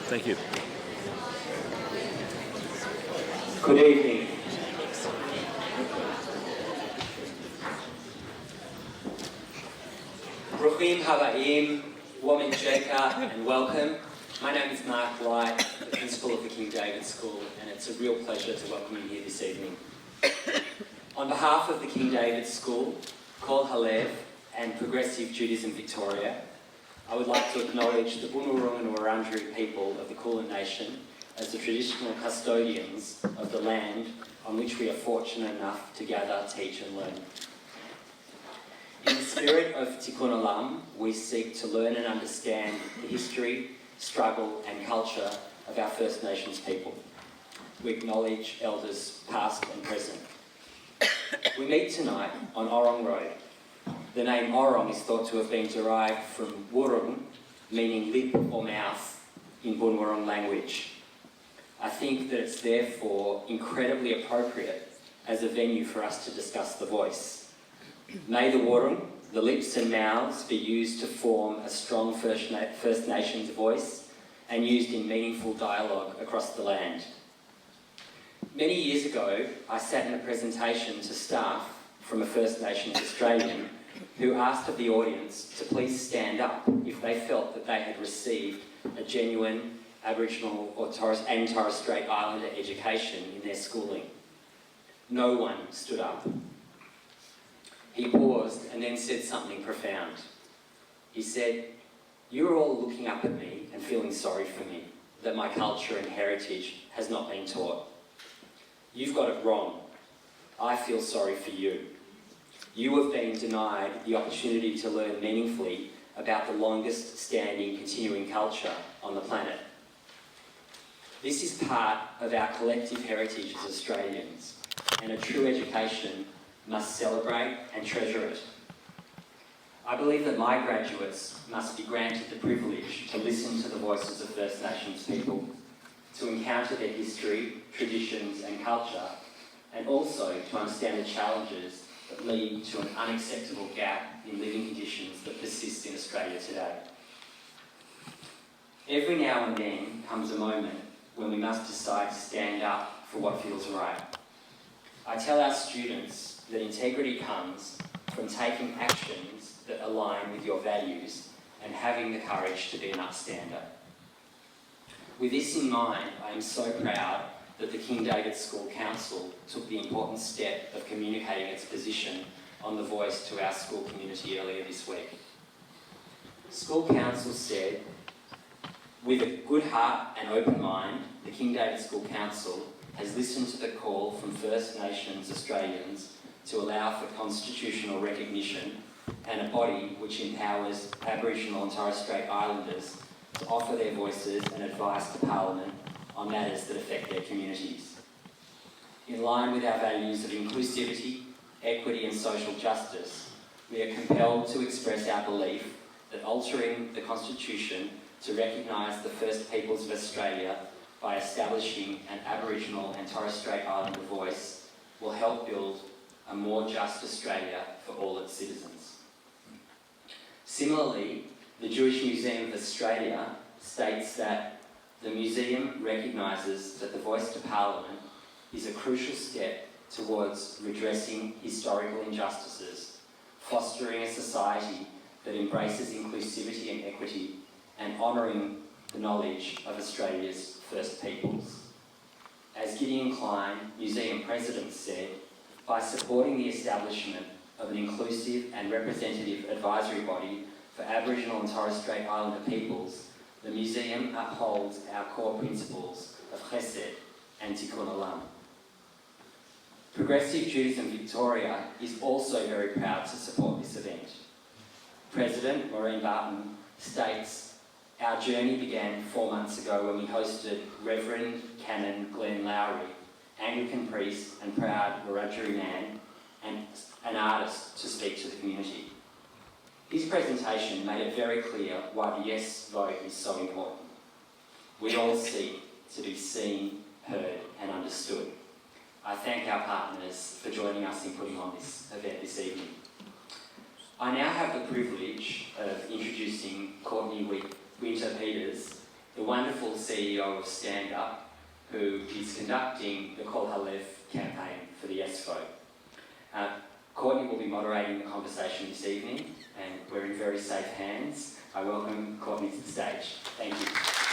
Thank you. Good evening. Ruchim Habaim, Woman Jeka, and welcome. My name is Mark Light, the principal of the King David School, and it's a real pleasure to welcome you here this evening. On behalf of the King David School, called Halev, and Progressive Judaism Victoria, I would like to acknowledge the Bunurong and Wurundjeri people of the Kulin Nation as the traditional custodians of the land on which we are fortunate enough to gather, teach and learn. In the spirit of Tikkun Olam, we seek to learn and understand the history, struggle and culture of our First Nations people. We acknowledge elders past and present. We meet tonight on Orong Road. The name Orong is thought to have been derived from Wurrung, meaning lip or mouth in Bunurong language. I think that it's therefore incredibly appropriate as a venue for us to discuss the voice. May the Wurrung, the lips and mouths, be used to form a strong First Nations voice and used in meaningful dialogue across the land. Many years ago, I sat in a presentation to staff from a First Nations Australian who asked of the audience to please stand up if they felt that they had received a genuine Aboriginal or Torres Strait Islander education in their schooling. No one stood up. He paused and then said something profound. He said, "You are all looking up at me and feeling sorry for me, that my culture and heritage has not been taught. You've got it wrong. I feel sorry for you. You have been denied the opportunity to learn meaningfully about the longest standing continuing culture on the planet. This is part of our collective heritage as Australians, and a true education must celebrate and treasure it. I believe that my graduates must be granted the privilege to listen to the voices of First Nations people, to encounter their history, traditions and culture, and also to understand the challenges that lead to an unacceptable gap in living conditions that persist in Australia today. Every now and then comes a moment when we must decide to stand up for what feels right. I tell our students that integrity comes from taking actions that align with your values and having the courage to be an upstander. With this in mind, I am so proud that the King David School Council took the important step of communicating its position on the voice to our school community earlier this week. School Council said, "With a good heart and open mind, the King David School Council has listened to the call from First Nations Australians to allow for constitutional recognition and a body which empowers Aboriginal and Torres Strait Islanders to offer their voices and advice to Parliament on matters that affect their communities. In line with our values of inclusivity, equity and social justice, we are compelled to express our belief that altering the Constitution to recognise the First Peoples of Australia by establishing an Aboriginal and Torres Strait Islander voice will help build a more just Australia for all its citizens." Similarly, the Jewish Museum of Australia states that the museum recognises that the voice to Parliament is a crucial step towards redressing historical injustices, fostering a society that embraces inclusivity and equity, and honouring the knowledge of Australia's First Peoples. As Gideon Klein, museum president, said, "By supporting the establishment of an inclusive and representative advisory body for Aboriginal and Torres Strait Islander peoples, the museum upholds our core principles of Chesed and Tikkun Olam." Progressive Judaism Victoria is also very proud to support this event. President Maureen Barton states, "Our journey began 4 months ago when we hosted Reverend Canon Glenn Lowry, Anglican priest and proud Wurundjeri man, and an artist, to speak to the community. His presentation made it very clear why the yes vote is so important. We all seek to be seen, heard and understood. I thank our partners for joining us in putting on this event this evening. I now have the privilege of introducing Courtney Winter Peters, the wonderful CEO of Stand Up, who is conducting the Call Halev campaign for the Yes vote. Courtney will be moderating the conversation this evening, and we're in very safe hands. I welcome Courtney to the stage. Thank you.